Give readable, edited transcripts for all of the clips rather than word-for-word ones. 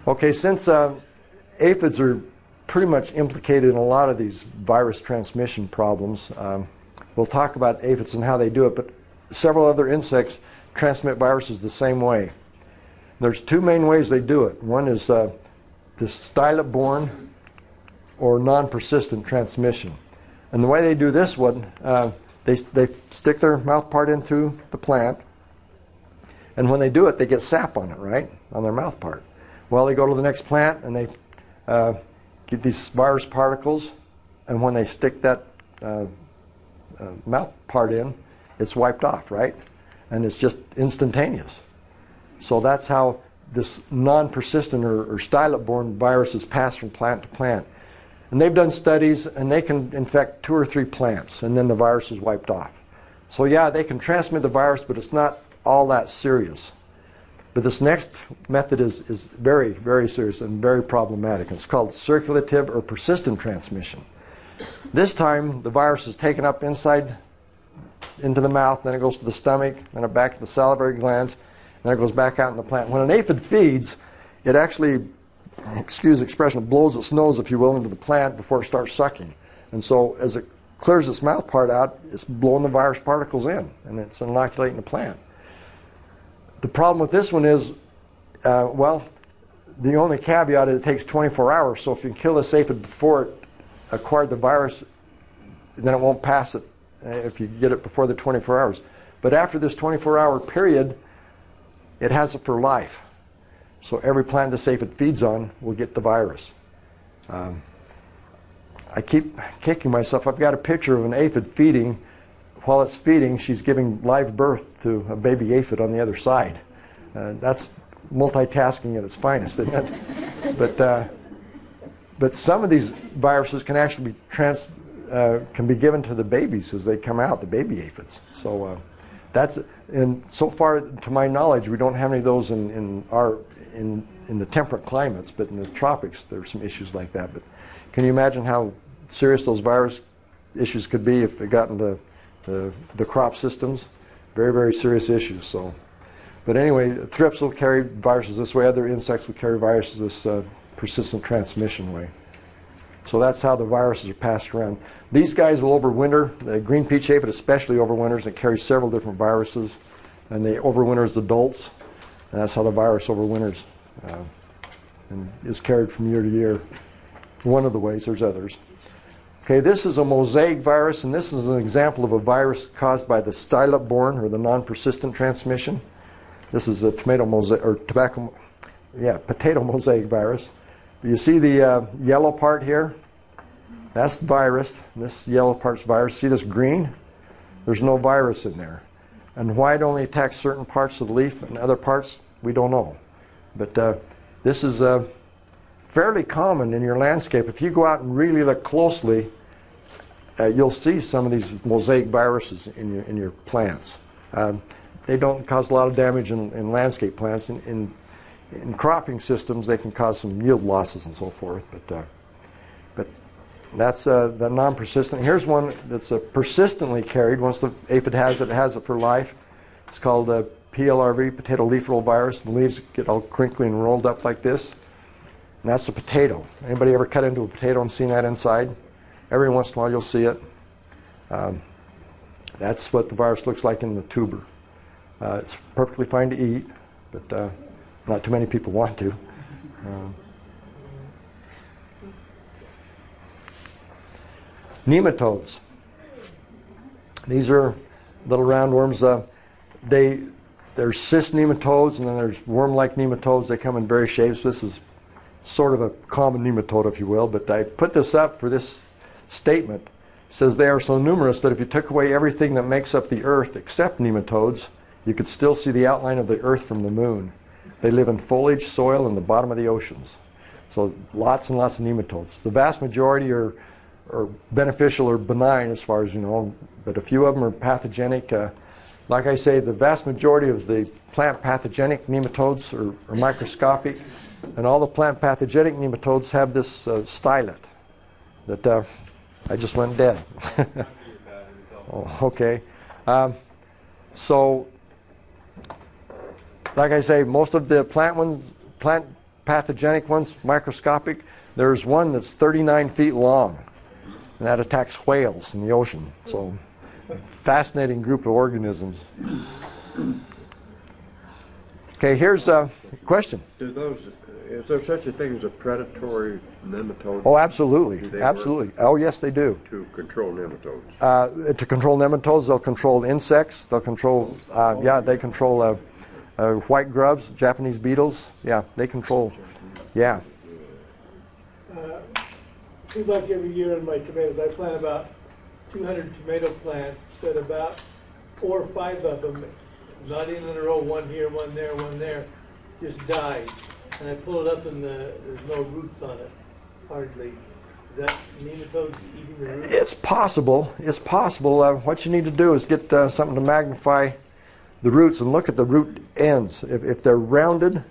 Okay, since aphids are pretty much implicated in a lot of these virus transmission problems, we'll talk about aphids and how they do it, but several other insects transmit viruses the same way. There's two main ways they do it. One is the stylet-borne or non-persistent transmission. And the way they do this one, they stick their mouth part into the plant, and when they do it, they get sap on it, right, on their mouth part. Well, they go to the next plant and they get these virus particles, and when they stick that mouth part in, it's wiped off, right? And it's just instantaneous. So that's how this non-persistent or stylet-borne viruses pass from plant to plant. And they've done studies, and they can infect 2 or 3 plants, and then the virus is wiped off. So yeah, they can transmit the virus, but it's not all that serious. But this next method is very, very serious and very problematic. It's called circulative or persistent transmission. This time, the virus is taken up inside into the mouth, then it goes to the stomach, then it back to the salivary glands, and then it goes back out in the plant. When an aphid feeds, it actually, excuse the expression, blows its nose, if you will, into the plant before it starts sucking. And so as it clears its mouth part out, it's blowing the virus particles in, and it's inoculating the plant. The problem with this one is, well, the only caveat is it takes 24 hours, so if you can kill this aphid before it acquired the virus, then it won't pass it if you get it before the 24 hours. But after this 24-hour period, it has it for life. So every plant this aphid feeds on will get the virus. I keep kicking myself. I've got a picture of an aphid feeding. While it's feeding, she's giving live birth to a baby aphid on the other side. That's multitasking at its finest, isn't it? But some of these viruses can actually be given to the babies as they come out, the baby aphids. So and so far, to my knowledge, we don't have any of those in the temperate climates, but in the tropics, there are some issues like that. But can you imagine how serious those virus issues could be if they got into the crop systems? Very, very serious issues. So, but anyway, thrips will carry viruses this way. Other insects will carry viruses this persistent transmission way. So that's how the viruses are passed around. These guys will overwinter. The green peach aphid especially overwinters and carries several different viruses. And they overwinter as adults. And that's how the virus overwinters and is carried from year to year. One of the ways, there's others. Okay, this is a mosaic virus, and this is an example of a virus caused by the stylet-borne or the non-persistent transmission. This is a potato mosaic virus. You see the yellow part here? That's the virus. This yellow part's virus. See this green? There's no virus in there. And why it only attacks certain parts of the leaf and other parts, we don't know. But this is fairly common in your landscape. If you go out and really look closely, you'll see some of these mosaic viruses in your plants. They don't cause a lot of damage in landscape plants. In cropping systems, they can cause some yield losses and so forth. But that's the non-persistent. Here's one that's persistently carried. Once the aphid has it for life. It's called PLRV, potato leaf roll virus. The leaves get all crinkly and rolled up like this. And that's the potato. Anybody ever cut into a potato and seen that inside? Every once in a while you'll see it. That's what the virus looks like in the tuber. It's perfectly fine to eat, but not too many people want to. Nematodes. These are little roundworms. There's cyst nematodes, and then there's worm-like nematodes. They come in various shapes. This is sort of a common nematode, if you will, but I put this up for this statement. It says they are so numerous that if you took away everything that makes up the earth except nematodes, you could still see the outline of the earth from the moon. They live in foliage, soil, and the bottom of the oceans. So lots and lots of nematodes. The vast majority are beneficial or benign as far as you know, but a few of them are pathogenic. Like I say, the vast majority of the plant pathogenic nematodes are microscopic, and all the plant pathogenic nematodes have this stylet that I just went dead. Oh, okay. So, like I say, most of the plant pathogenic ones, microscopic. There's one that's 39 feet long, and that attacks whales in the ocean. So, fascinating group of organisms. Okay, here's a question. Is there such a thing as a predatory nematode? Oh, absolutely, absolutely. Oh, yes, they do. To control nematodes. To control nematodes, they'll control insects. They'll control, they control white grubs, Japanese beetles. Yeah, they control. Yeah. Seems like every year in my tomatoes, I plant about 200 tomato plants, that about 4 or 5 of them, not in a row, one here, one there, just died. And I pull it up and there's no roots on it, hardly. Is that nematodes eating the roots? It's possible. It's possible. What you need to do is get something to magnify the roots and look at the root ends. If they're rounded,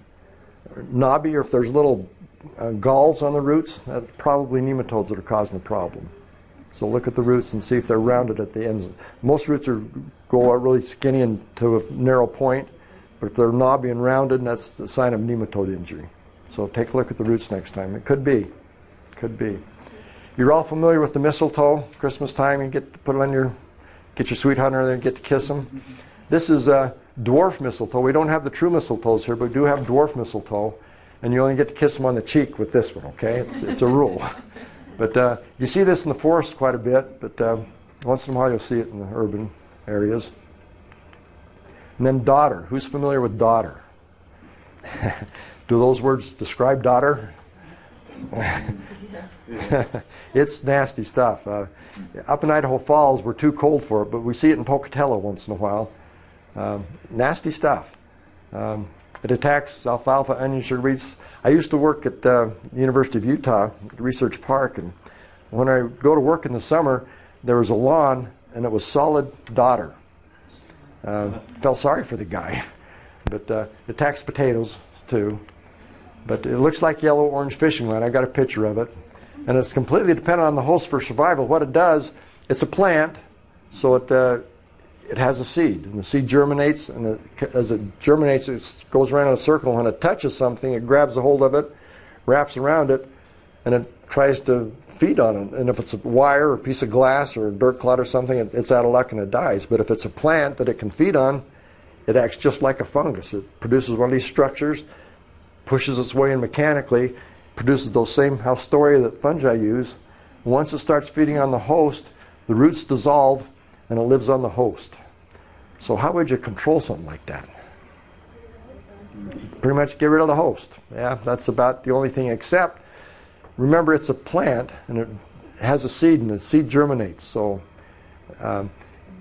or knobby, or if there's little galls on the roots, that's probably nematodes that are causing the problem. So look at the roots and see if they're rounded at the ends. Most roots go really skinny and to a narrow point, but if they're knobby and rounded, that's the sign of nematode injury. So take a look at the roots next time. It could be. Could be. You're all familiar with the mistletoe, Christmas time. You get to put it on get your sweetheart under there and get to kiss them. This is a dwarf mistletoe. We don't have the true mistletoes here, but we do have dwarf mistletoe. And you only get to kiss them on the cheek with this one, okay? It's a rule. But you see this in the forest quite a bit, but once in a while you'll see it in the urban areas. And then daughter. Who's familiar with daughter? Do those words describe daughter? It's nasty stuff. Up in Idaho Falls, we're too cold for it, but we see it in Pocatello once in a while. Nasty stuff. It attacks alfalfa, onion, sugar beets. I used to work at the University of Utah, Research Park, and when I go to work in the summer, there was a lawn, and it was solid daughter. Felt sorry for the guy, but it attacks potatoes too. But it looks like yellow-orange fishing line. I got a picture of it, and it's completely dependent on the host for survival. What it does, it's a plant, so it has a seed, and the seed germinates, and as it germinates, it goes around in a circle. When it touches something, it grabs a hold of it, wraps around it, and it tries to feed on it. And if it's a wire or a piece of glass or a dirt clod or something, it's out of luck and it dies. But if it's a plant that it can feed on, it acts just like a fungus. It produces one of these structures, pushes its way in mechanically, produces those same haustoria that fungi use. Once it starts feeding on the host, the roots dissolve, and it lives on the host. So how would you control something like that? Pretty much get rid of the host. Yeah, that's about the only thing, except remember it's a plant and it has a seed, and the seed germinates. So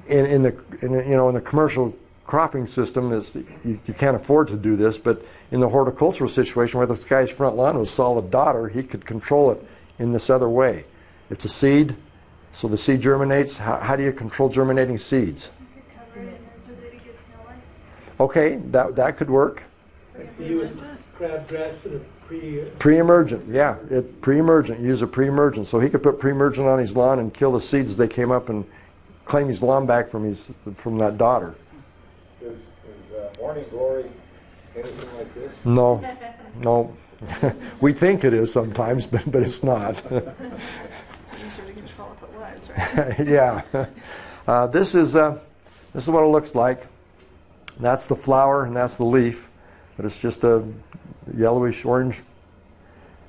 in the commercial cropping system, you can't afford to do this, but in the horticultural situation where this guy's front lawn was solid daughter, he could control it in this other way. It's a seed. So the seed germinates. How do you control germinating seeds? You could cover it so that it gets no light. Okay, that could work. You would crabgrass put a Pre-emergent, yeah. Pre-emergent. Use a pre-emergent. So he could put pre-emergent on his lawn and kill the seeds as they came up and claim his lawn back from that daughter. Is morning glory anything like this? No, no. We think it is sometimes, but it's not. Easier to control if it was, right? Yeah. This is what it looks like. That's the flower and that's the leaf, but it's just a yellowish orange.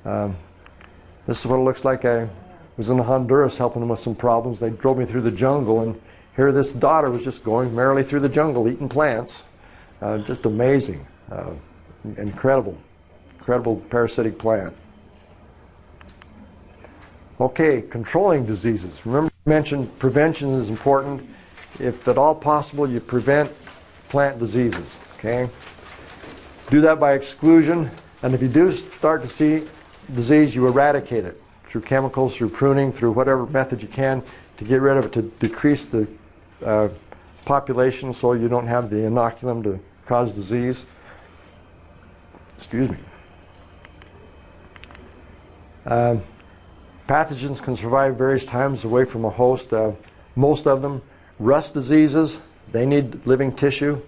This is what it looks like. I was in Honduras helping them with some problems. They drove me through the jungle, and here this daughter was just going merrily through the jungle eating plants. Just amazing. Incredible parasitic plant. Okay, controlling diseases. Remember I mentioned prevention is important. If at all possible, you prevent plant diseases. Okay? Do that by exclusion, and if you do start to see disease, you eradicate it through chemicals, through pruning, through whatever method you can to get rid of it, to decrease the population so you don't have the inoculum to cause disease. Excuse me. Pathogens can survive various times away from a host. Most of them, rust diseases, they need living tissue.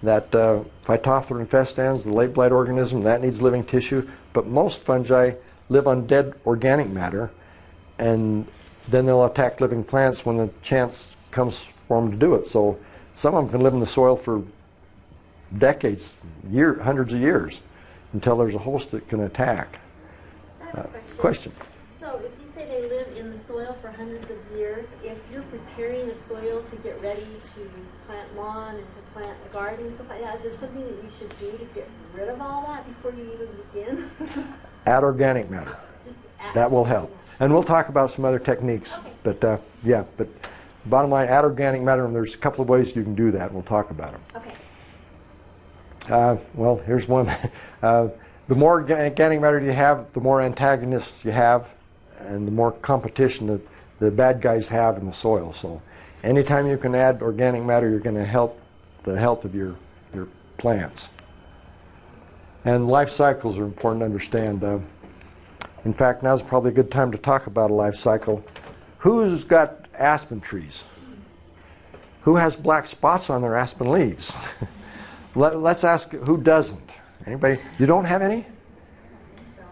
That Phytophthora infestans, the late blight organism, that needs living tissue. but most fungi live on dead organic matter, and then they'll attack living plants when the chance comes for them to do it. So some of them can live in the soil for decades, hundreds of years, until there's a host that can attack. I have a Question. So if you say they live in the soil for hundreds of years, if you're preparing the soil to get ready to plant lawn and to plant a garden and stuff like that, is there something that you should do to get rid of all that before you even begin? Add organic matter. Just add That will help. And we'll talk about some other techniques. Okay. But yeah, but bottom line, add organic matter, and there's a couple of ways you can do that. We'll talk about them. Okay. Well, here's one. The more organic matter you have, the more antagonists you have, and the more competition that the bad guys have in the soil. So anytime you can add organic matter, you're going to help the health of your plants. And life cycles are important to understand. In fact, now's probably a good time to talk about a life cycle. Who's got aspen trees? Who has black spots on their aspen leaves? Let's ask who doesn't. Anybody? You don't have any?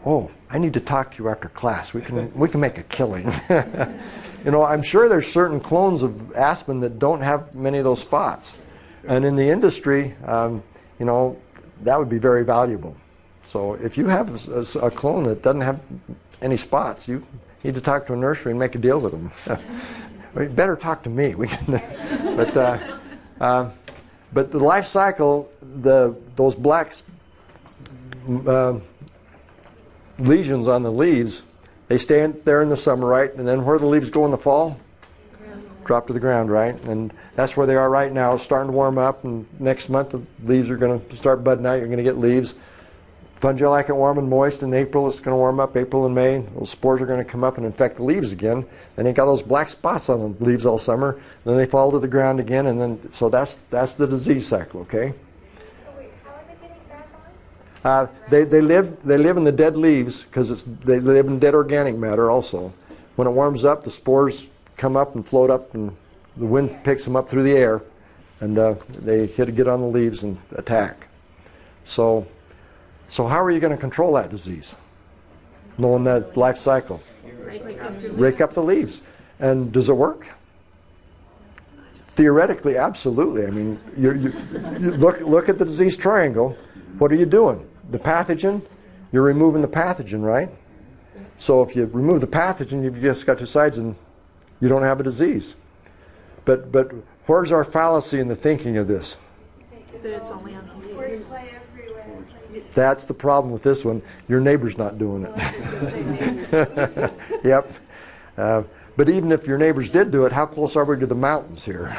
Oh, I need to talk to you after class. We can make a killing. You know, I'm sure there's certain clones of aspen that don't have many of those spots, and in the industry, you know, that would be very valuable. So if you have a clone that doesn't have any spots, you need to talk to a nursery and make a deal with them. Well, you better talk to me. We can, but the life cycle, those black lesions on the leaves, they stay there in the summer, right? And then where the leaves go in the fall? Drop to the ground, right? And that's where they are right now. It's starting to warm up, and next month the leaves are going to start budding out. You're going to get leaves. Fungi like it warm and moist. In April, it's going to warm up. April and May, those spores are going to come up and infect the leaves again. Then you got those black spots on the leaves all summer. Then they fall to the ground again, and then so that's the disease cycle. Okay. So wait, how are they getting back on? They live in the dead leaves because they live in dead organic matter also. When it warms up, the spores come up and float up, and the wind picks them up through the air, and they get on the leaves and attack. So how are you going to control that disease? Knowing that life cycle. Rake up the leaves. And does it work? Theoretically, absolutely. I mean, you look at the disease triangle. What are you doing? The pathogen, you're removing the pathogen, right? So if you remove the pathogen, you've just got two sides and you don't have a disease. But where's our fallacy in the thinking of this? That it's only on the leaves. That's the problem with this one. Your neighbor's not doing it. Yep. But even if your neighbors did do it, how close are we to the mountains here?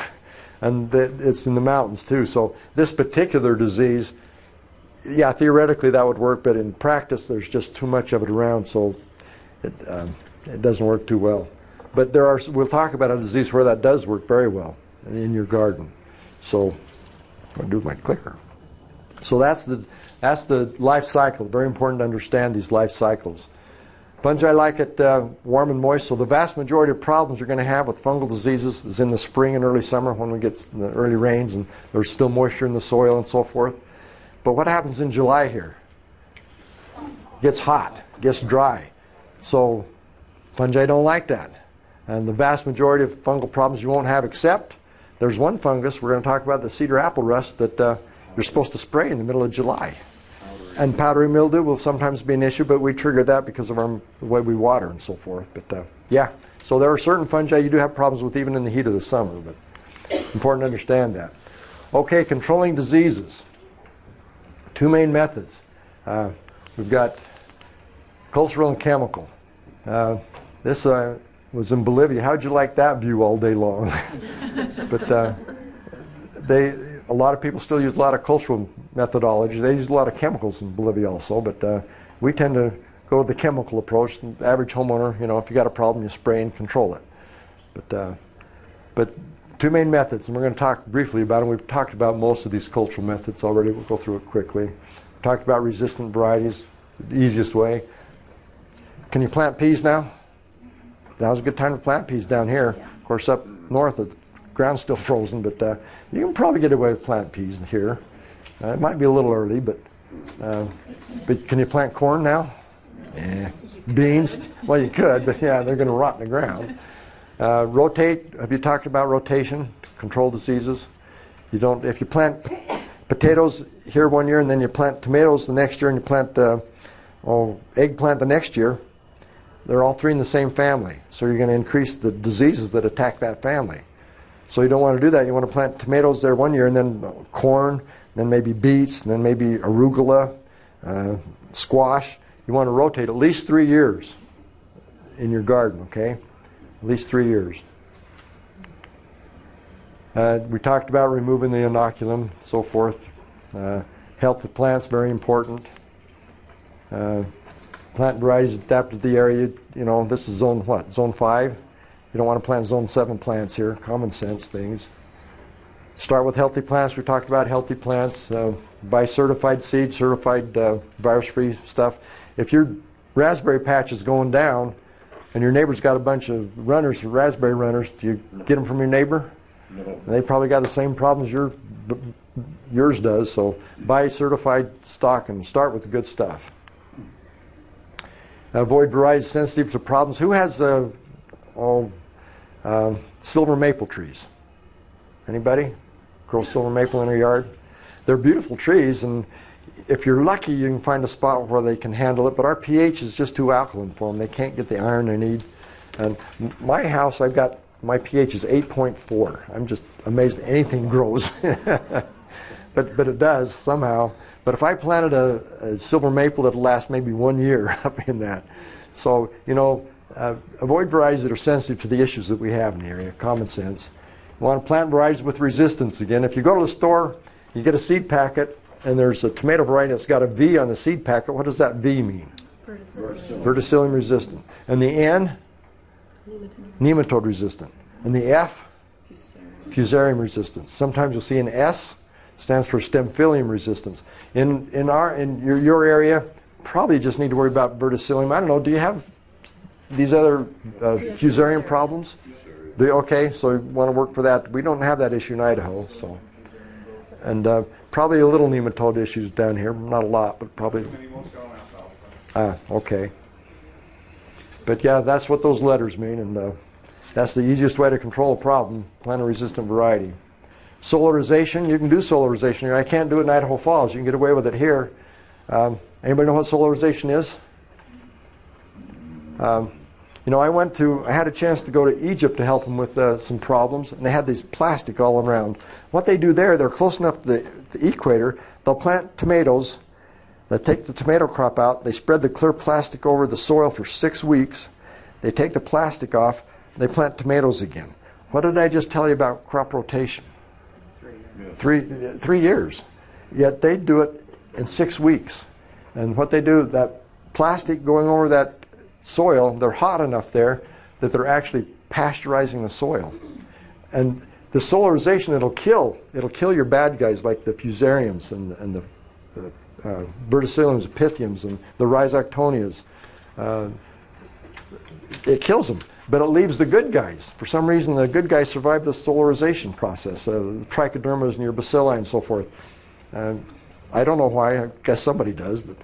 And it's in the mountains too. So this particular disease, yeah, theoretically that would work, but in practice there's just too much of it around, so it doesn't work too well. But we'll talk about a disease where that does work very well in your garden. So I'll do my clicker. So that's the life cycle. Very important to understand these life cycles. Fungi like it warm and moist, so the vast majority of problems you're going to have with fungal diseases is in the spring and early summer when we get the early rains and there's still moisture in the soil and so forth. But what happens in July here? It gets hot, it gets dry. So fungi don't like that. And the vast majority of fungal problems you won't have, except there's one fungus we're going to talk about, the cedar apple rust, that you're supposed to spray in the middle of July. And powdery mildew will sometimes be an issue, but we trigger that because of the way we water and so forth. But yeah, so there are certain fungi you do have problems with even in the heat of the summer, but important to understand that. Okay, controlling diseases. Two main methods. We've got cultural and chemical. This was in Bolivia. How'd you like that view all day long? But a lot of people still use a lot of cultural methodology. They use a lot of chemicals in Bolivia also, but we tend to go with the chemical approach. The average homeowner, you know, if you got a problem, you spray and control it. But two main methods, and we're going to talk briefly about them. We've talked about most of these cultural methods already. We'll go through it quickly. We talked about resistant varieties, the easiest way. Can you plant peas now? Now's a good time to plant peas down here. Of course, up north, the ground's still frozen, but you can probably get away with planting peas here. It might be a little early, but But can you plant corn now? Beans? Well, you could, but yeah, they're going to rot in the ground. Rotate. Have you talked about rotation? Control diseases. You don't. If you plant potatoes here one year and then you plant tomatoes the next year and you plant eggplant the next year, they're all three in the same family. So you're going to increase the diseases that attack that family. So you don't want to do that. You want to plant tomatoes there one year and then corn, then maybe beets, and then maybe arugula, squash. You want to rotate at least 3 years in your garden, okay? At least 3 years. We talked about removing the inoculum, so forth. Health of plants, very important. Plant varieties adapted to the area. You know, this is zone what? Zone 5? You don't want to plant zone 7 plants here. Common sense things. Start with healthy plants. We talked about healthy plants. Buy certified seeds, certified virus-free stuff. If your raspberry patch is going down and your neighbor's got a bunch of runners, raspberry runners, do you get them from your neighbor? No. They probably got the same problems yours does, so buy certified stock and start with the good stuff. Avoid varieties sensitive to problems. Who has silver maple trees? Anybody? Grow silver maple in their yard? They're beautiful trees, and if you're lucky, you can find a spot where they can handle it, but our pH is just too alkaline for them. They can't get the iron they need. And my house, my pH is 8.4. I'm just amazed that anything grows. but it does somehow. But if I planted a silver maple, it'll last maybe 1 year up in that. So, you know, avoid varieties that are sensitive to the issues that we have in the area, common sense. You want to plant varieties with resistance. Again, if you go to the store, you get a seed packet, and there's a tomato variety that's got a V on the seed packet. What does that V mean? Verticillium resistant. And the N? Nematode resistant. And the F? Fusarium resistance. Sometimes you'll see an S, stands for stemphillium resistance. In your area, probably just need to worry about verticillium. I don't know, do you have these other fusarium problems? Do you? Okay, so you want to work for that. We don't have that issue in Idaho, so. And probably a little nematode issues down here. Not a lot, but probably. Okay. But yeah, that's what those letters mean, and that's the easiest way to control a problem, plant a resistant variety. Solarization, you can do solarization here. I can't do it in Idaho Falls. You can get away with it here. Anybody know what solarization is? You know, I had a chance to go to Egypt to help them with some problems, and they had these plastic all around. What they do there, they're close enough to the equator, they'll plant tomatoes, they take the tomato crop out, they spread the clear plastic over the soil for 6 weeks, they take the plastic off, they plant tomatoes again. What did I just tell you about crop rotation? 3 years. Yet they do it in 6 weeks. And what they do, that plastic going over that soil, they're hot enough there that they're actually pasteurizing the soil. And the solarization, it'll kill your bad guys like the fusariums and the verticilliums, pythiums, and the rhizoctonias. It kills them, but it leaves the good guys. For some reason, the good guys survive the solarization process, the trichodermas and your bacilli and so forth. I don't know why. I guess somebody does, but.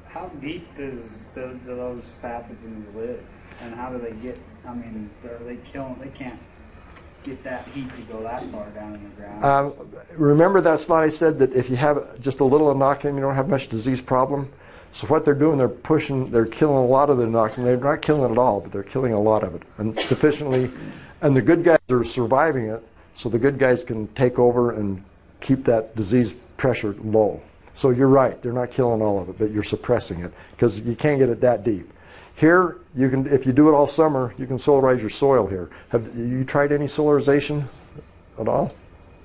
How deep does those pathogens live, and how do they get? I mean, are they killing? They can't get that heat to go that far down in the ground. Remember that slide I said that if you have just a little inoculum, you don't have much disease problem. So what they're doing, they're killing a lot of the inoculum. They're not killing it all, but they're killing a lot of it, and sufficiently. And the good guys are surviving it, so the good guys can take over and keep that disease pressure low. So you're right, they're not killing all of it, but you're suppressing it because you can't get it that deep. Here, you can, if you do it all summer, you can solarize your soil here. Have you tried any solarization at all?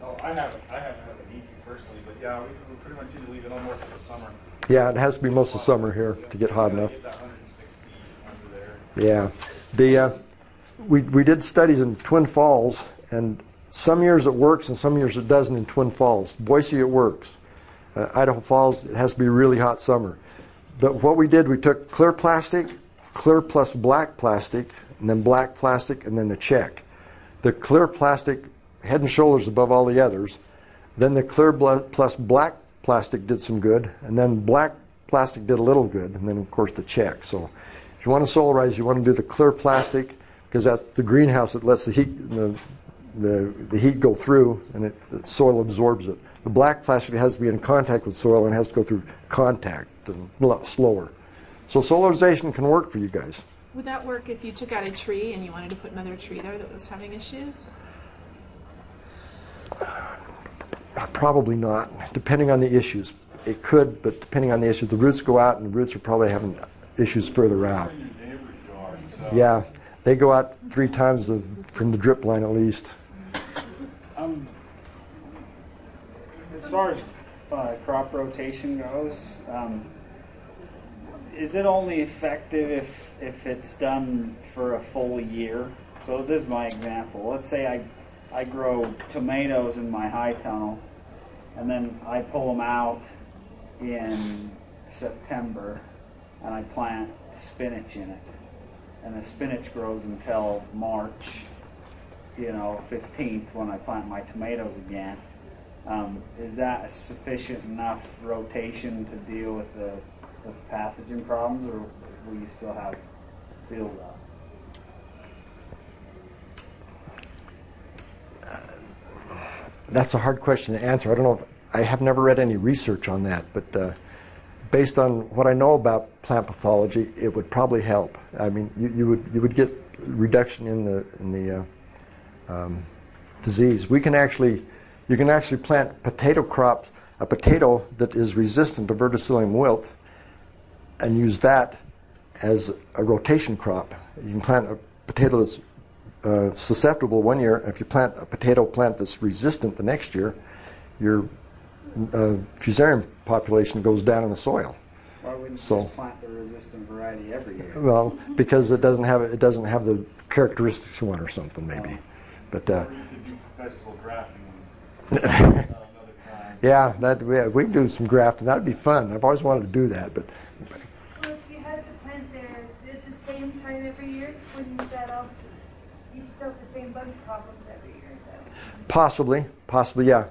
Oh, I haven't had it easy personally, but yeah, we pretty much need to leave it on more for the summer. Yeah, it has to be most of summer here to get hot enough. Get that 160 under there. Yeah, we did studies in Twin Falls, and some years it works and some years it doesn't in Twin Falls. Boise, it works. Idaho Falls, it has to be a really hot summer. But what we did, we took clear plastic, clear plus black plastic, and then black plastic, and then the check. The clear plastic, head and shoulders above all the others. Then the clear plus black plastic did some good, and then black plastic did a little good, and then of course the check. So if you want to solarize, you want to do the clear plastic, because that's the greenhouse that lets the heat the heat go through, and the soil absorbs it. The black plastic has to be in contact with soil and has to go through contact and a lot slower. So solarization can work for you guys. Would that work if you took out a tree and you wanted to put another tree there that was having issues? Probably not, depending on the issues. It could, but depending on the issues. The roots go out, and the roots are probably having issues further out. Yeah, they go out 3 times from the drip line at least. As far as crop rotation goes, is it only effective if it's done for a full year? So this is my example. Let's say I grow tomatoes in my high tunnel, and then I pull them out in September, and I plant spinach in it. And the spinach grows until March, 15th, when I plant my tomatoes again. Is that a sufficient enough rotation to deal with the pathogen problems, or will you still have build-up? That's a hard question to answer. I don't know. I have never read any research on that, but based on what I know about plant pathology, it would probably help. I mean, you would get reduction in the disease. You can actually plant potato crops, a potato that is resistant to verticillium wilt, and use that as a rotation crop. You can plant a potato that's susceptible one year. If you plant a potato plant that's resistant the next year, your fusarium population goes down in the soil. Why wouldn't you just plant the resistant variety every year? Well, because it doesn't have the characteristics you want or something maybe. But Or you could do vegetable grafting another time. yeah, we can do some grafting. That'd be fun. I've always wanted to do that, but. Well, if you had the plant there at the same time every year, wouldn't that also, you'd still have the same bug problems every year, though? Possibly, yeah.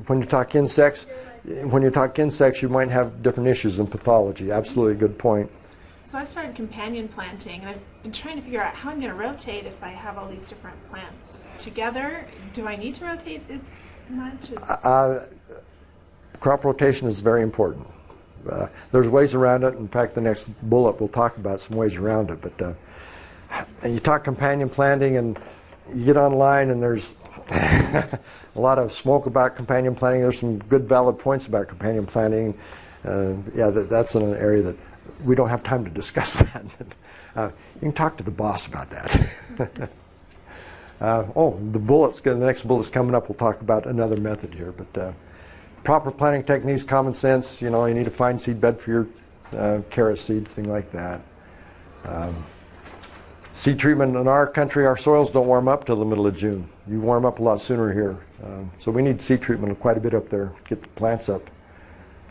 When you talk insects, you might have different issues in pathology. Absolutely, good point. So I've started companion planting, and I've been trying to figure out how I'm going to rotate if I have all these different plants together. Do I need to rotate as much? Crop rotation is very important. There's ways around it. In fact, the next bullet we'll talk about some ways around it. But and you talk companion planting, and you get online, and there's a lot of smoke about companion planting. There's some good, valid points about companion planting. That's in an area that we don't have time to discuss that. You can talk to the boss about that. The next bullet's coming up. We'll talk about another method here. But proper planting techniques, common sense. You need to find seed bed for your carrot seeds, thing like that. Seed treatment in our country, our soils don't warm up till the middle of June. You warm up a lot sooner here. So we need seed treatment quite a bit up there to get the plants up.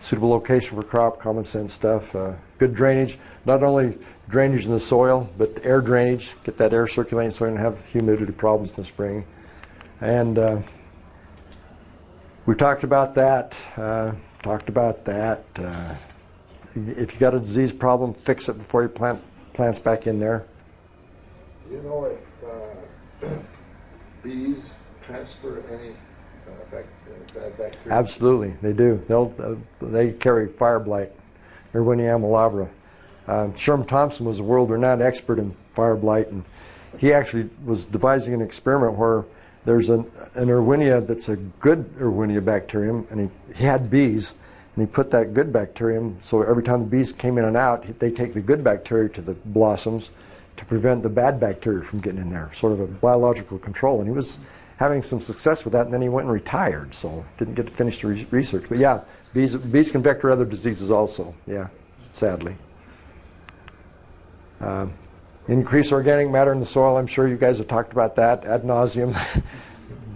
Suitable location for crop, common sense stuff. Good drainage, not only drainage in the soil, but air drainage. Get that air circulating so you don't have humidity problems in the spring. And we talked about that. If you got a disease problem, fix it before you plant plants back in there. Do you know if bees transfer any bad bacteria? Absolutely, they do. They carry fire blight, Erwinia amylabra. Sherman Thompson was a world-renowned expert in fire blight, and he actually was devising an experiment where there's an Erwinia that's a good Erwinia bacterium, and he had bees, and he put that good bacterium, so every time the bees came in and out, they take the good bacteria to the blossoms to prevent the bad bacteria from getting in there, sort of a biological control. And he was having some success with that, and then he went and retired, so didn't get to finish the research. But yeah, bees can vector other diseases also, yeah, sadly. Increase organic matter in the soil. I'm sure you guys have talked about that ad nauseum.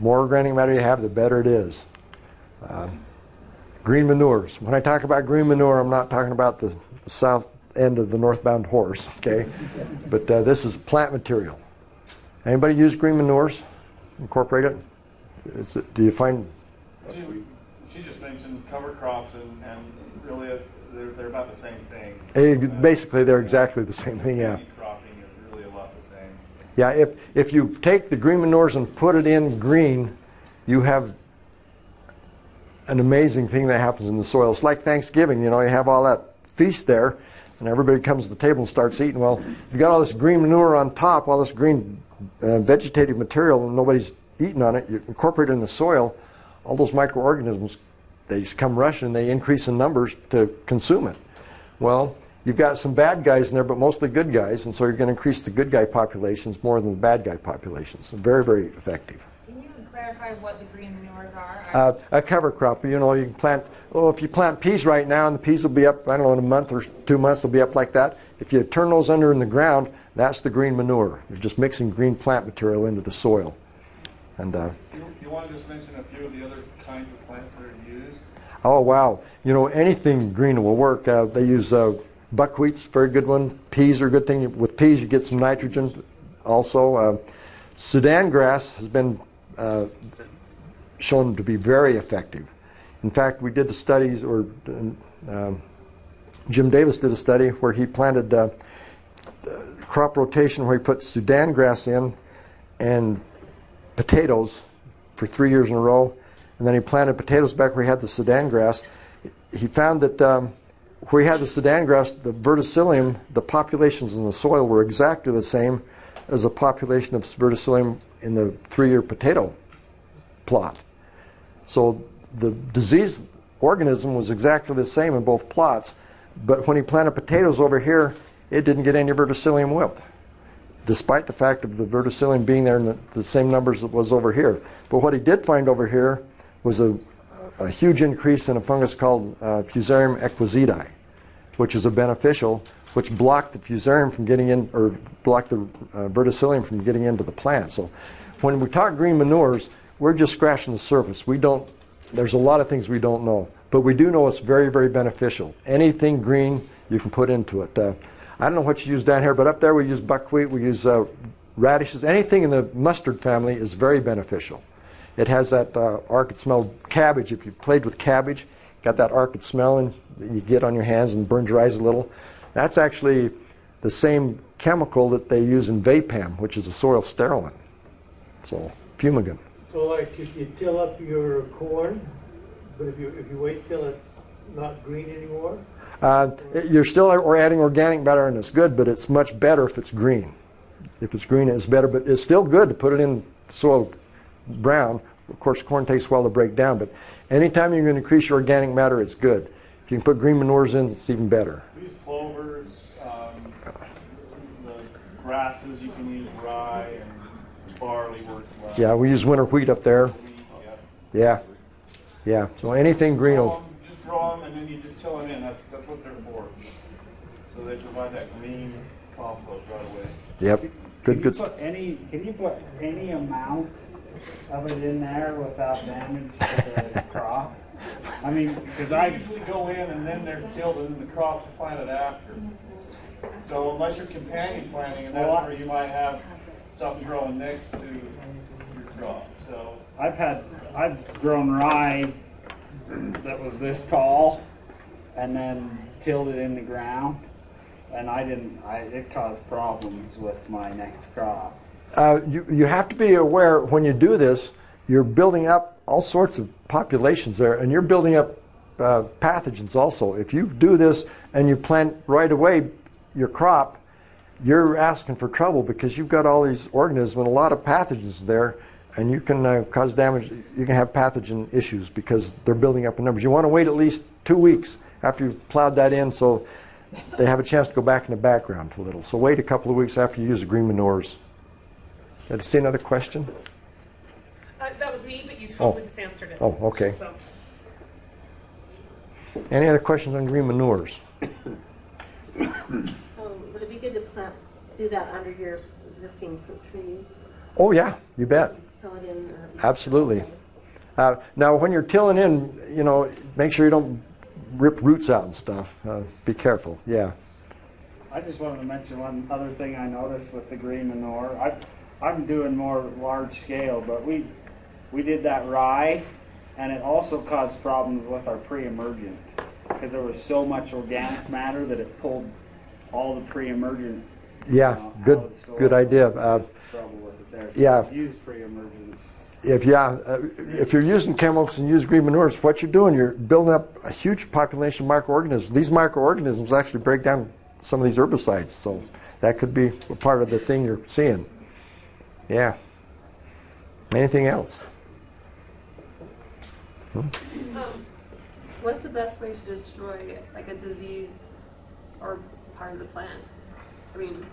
More organic matter you have, the better it is. Green manures. When I talk about green manure, I'm not talking about the south end of the northbound horse, okay? But this is plant material. Anybody use green manures? Incorporate it? Do you find? she just mentioned cover crops, and really they're about the same thing. Basically, they're exactly the same thing, yeah. Cropping is really a lot the same. Yeah, if you take the green manures and put it in green, you have an amazing thing that happens in the soil. It's like Thanksgiving, you have all that feast there, and everybody comes to the table and starts eating. Well, you got all this green manure on top, all this green vegetative material, and nobody's eating on it. You incorporate it in the soil, all those microorganisms, they just come rushing, they increase in numbers to consume it. Well, you've got some bad guys in there, but mostly good guys, and so you're going to increase the good guy populations more than the bad guy populations. So very, very effective. Can you clarify what the green manures are? A cover crop. You can plant, if you plant peas right now, and the peas will be up, I don't know, in a month or 2 months, they'll be up like that. If you turn those under in the ground, that's the green manure. You're just mixing green plant material into the soil. And you want to just mention a few of the other kinds of plants that are used? Oh, wow. Anything green will work. They use buckwheat's a very good one. Peas are a good thing. With peas, you get some nitrogen also. Sudan grass has been shown to be very effective. In fact, we did the studies, or Jim Davis did a study where he planted crop rotation where he put Sudan grass in and potatoes for 3 years in a row, and then he planted potatoes back where he had the Sudan grass. He found that where he had the Sudan grass, the verticillium, the populations in the soil were exactly the same as the population of verticillium in the 3-year potato plot. So the disease organism was exactly the same in both plots, but when he planted potatoes over here, it didn't get any verticillium wilt, despite the fact of the verticillium being there in the same numbers it was over here. But what he did find over here was a huge increase in a fungus called Fusarium equisetae, which is a beneficial, which blocked the fusarium from getting in, or blocked the verticillium from getting into the plant. So when we talk green manures, we're just scratching the surface. There's a lot of things we don't know, but we do know it's very, very beneficial. Anything green you can put into it. I don't know what you use down here, but up there we use buckwheat, we use radishes. Anything in the mustard family is very beneficial. It has that arched smell. Cabbage, if you played with cabbage, got that arched smell and you get on your hands and burns your eyes a little. That's actually the same chemical that they use in Vapam, which is a soil sterilant. So, fumigant. So like if you till up your corn, but if you wait till it's not green anymore? You're still adding organic matter, and it's good, but it's much better if it's green. If it's green, it's better, but it's still good to put it in soil brown. Of course, corn takes a while to break down, but anytime you're going to increase your organic matter, it's good. If you can put green manures in, it's even better. We use clovers, the grasses, you can use rye, and barley works well. Yeah, we use winter wheat up there. Yeah. Yeah, so anything green will... Just draw them, and then you just till it in. That's what they're for. So they provide that green compost right away. Yep. Good. Can you put any amount of it in there without damage to the crop? I mean, because I usually go in and then they're killed and then the crop's planted after. So unless you're companion planting, and that's where you might have something growing next to your crop. So I've grown rye that was this tall, and then tilled it in the ground, and it caused problems with my next crop. You have to be aware when you do this, you're building up all sorts of populations there, and you're building up pathogens also. If you do this and you plant right away your crop, you're asking for trouble because you've got all these organisms and a lot of pathogens there, and you can cause damage. You can have pathogen issues because they're building up in numbers. You want to wait at least 2 weeks after you've plowed that in so they have a chance to go back in the background a little. So wait a couple of weeks after you use the green manures. Did you see another question? That was me, but you totally just answered it. Oh, okay. So. Any other questions on green manures? So would it be good to do that under your existing fruit trees? Oh yeah, you bet. Till it in, Absolutely. Now when you're tilling in, make sure you don't rip roots out and stuff. Be careful, yeah. I just wanted to mention one other thing I noticed with the green manure. I'm doing more large scale, but we did that rye, And it also caused problems with our pre-emergent because there was so much organic matter that it pulled all the pre-emergent. Yeah, out of good the soil. good idea. Trouble with it there. So Yeah. use pre-emergents. If you're using chemicals and use green manures, what you're doing, you're building up a huge population of microorganisms. These microorganisms actually break down some of these herbicides, so that could be a part of the thing you're seeing. Yeah. Anything else? What's the best way to destroy like a disease or part of the plants? I mean,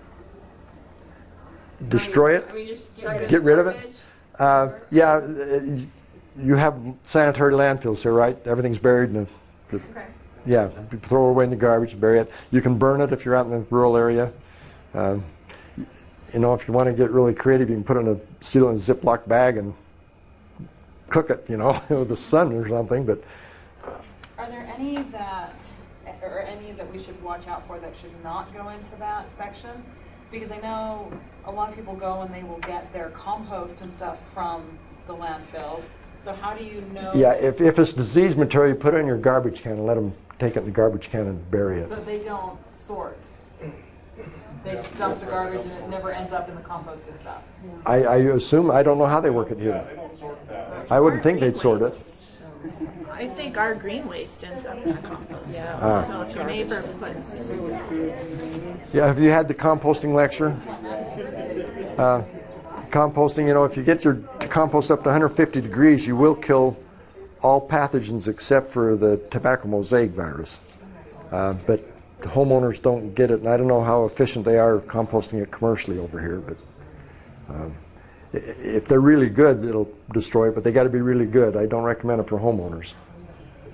Destroy it? I mean, just chuck it in Get rid of it? garbage? You have sanitary landfills here, right? Everything's buried in the Okay. yeah, you throw it away in the garbage, bury it. You can burn it if you're out in the rural area. You know, if you want to get really creative, you can put it in a seal in a Ziploc bag and cook it, you know, with the sun or something. But Are there any that we should watch out for that should not go into that section? Because I know a lot of people go and they will get their compost and stuff from the landfills. So how do you know? yeah, if it's disease material, you put it in your garbage can and let them take it in the garbage can and bury it. So they don't sort. They dump the garbage and it never ends up in the composted stuff. I assume, I don't know how they work it here. They don't sort that. I wouldn't think they'd sort it. I think our green waste ends up in the compost. Ah. So if your neighbor puts, Yeah, have you had the composting lecture? Composting, you know, if you get your compost up to 150 degrees, you will kill all pathogens except for the tobacco mosaic virus. But the homeowners don't get it, and I don't know how efficient they are composting it commercially over here. But if they're really good, it'll destroy it, but they got to be really good. I don't recommend it for homeowners.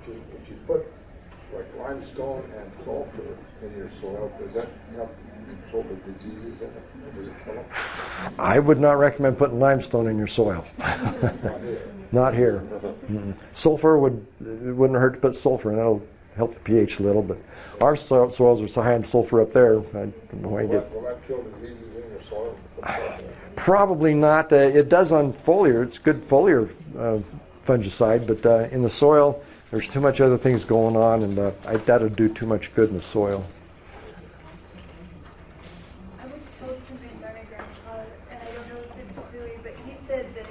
If you put like limestone and sulfur in your soil, does that help control the diseases in it? Does it kill them? I would not recommend putting limestone in your soil. Not here. Sulfur wouldn't hurt to put sulfur in. That'll help the pH a little, but our soils are so high in sulfur up there. I don't know why you get. Will that kill diseases in your soil? Probably not. It does on foliar. It's good foliar fungicide, but in the soil, there's too much other things going on, and that would do too much good in the soil. I was told something by my grandpa, and I don't know if it's really, but he said that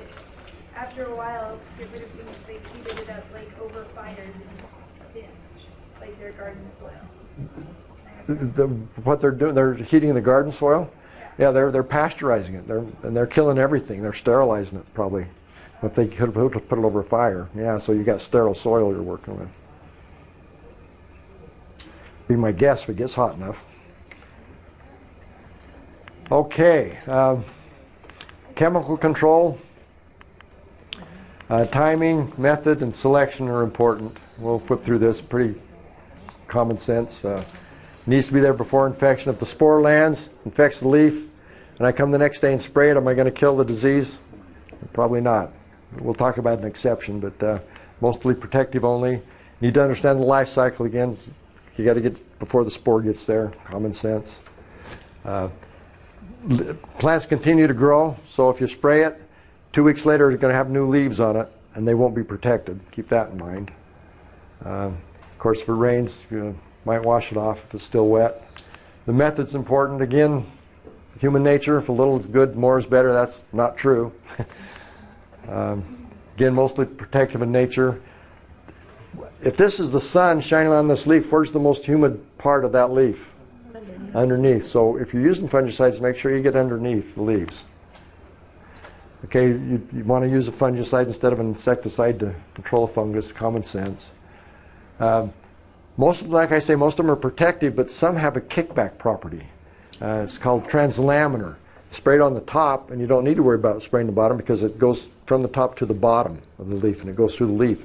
after a while, to get rid of things, they heated it up like over fires in pits, like their garden soil. What they're doing, they're heating the garden soil. Yeah, they're pasteurizing it. They're killing everything. They're sterilizing it probably. If they could put it over a fire, yeah. So you got sterile soil you're working with. Be my guess if it gets hot enough. Okay, chemical control, timing, method, and selection are important. We'll flip through this. Pretty common sense. Needs to be there before infection. If the spore lands, infects the leaf, and I come the next day and spray it, am I going to kill the disease? Probably not. We'll talk about an exception, but mostly protective only. Need to understand the life cycle again. You got to get before the spore gets there. Common sense. Plants continue to grow, so if you spray it, 2 weeks later it's going to have new leaves on it, and they won't be protected. Keep that in mind. Of course, if it rains, you might wash it off if it's still wet. The method's important. Again, human nature, if a little is good, more is better. That's not true. Again, mostly protective in nature. If this is the sun shining on this leaf, where's the most humid part of that leaf? Underneath. So if you're using fungicides, make sure you get underneath the leaves. Okay, you want to use a fungicide instead of an insecticide to control a fungus. Common sense. Like I say, most of them are protective, but some have a kickback property. It's called translaminar. Spray it on the top, and you don't need to worry about spraying the bottom because it goes from the top to the bottom of the leaf, and it goes through the leaf.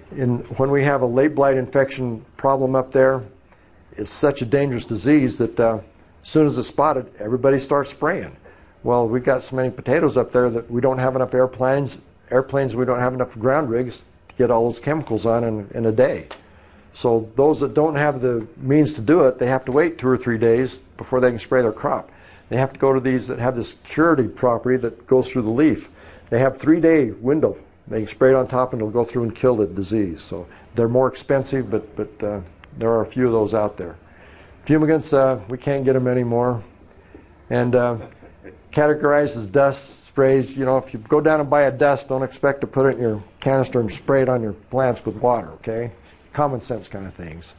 When we have a late blight infection problem up there, it's such a dangerous disease that as soon as it's spotted, everybody starts spraying. Well, we've got so many potatoes up there that we don't have enough airplanes, we don't have enough ground rigs to get all those chemicals on in a day. So those that don't have the means to do it, they have to wait 2 or 3 days before they can spray their crop. They have to go to these that have this curative property that goes through the leaf. They have 3-day window They can spray it on top and it'll go through and kill the disease. So they're more expensive, but there are a few of those out there. Fumigants, we can't get them anymore. And categorized as dust sprays, you know, if you go down and buy a dust, don't expect to put it in your canister and spray it on your plants with water, okay? Common sense kind of things.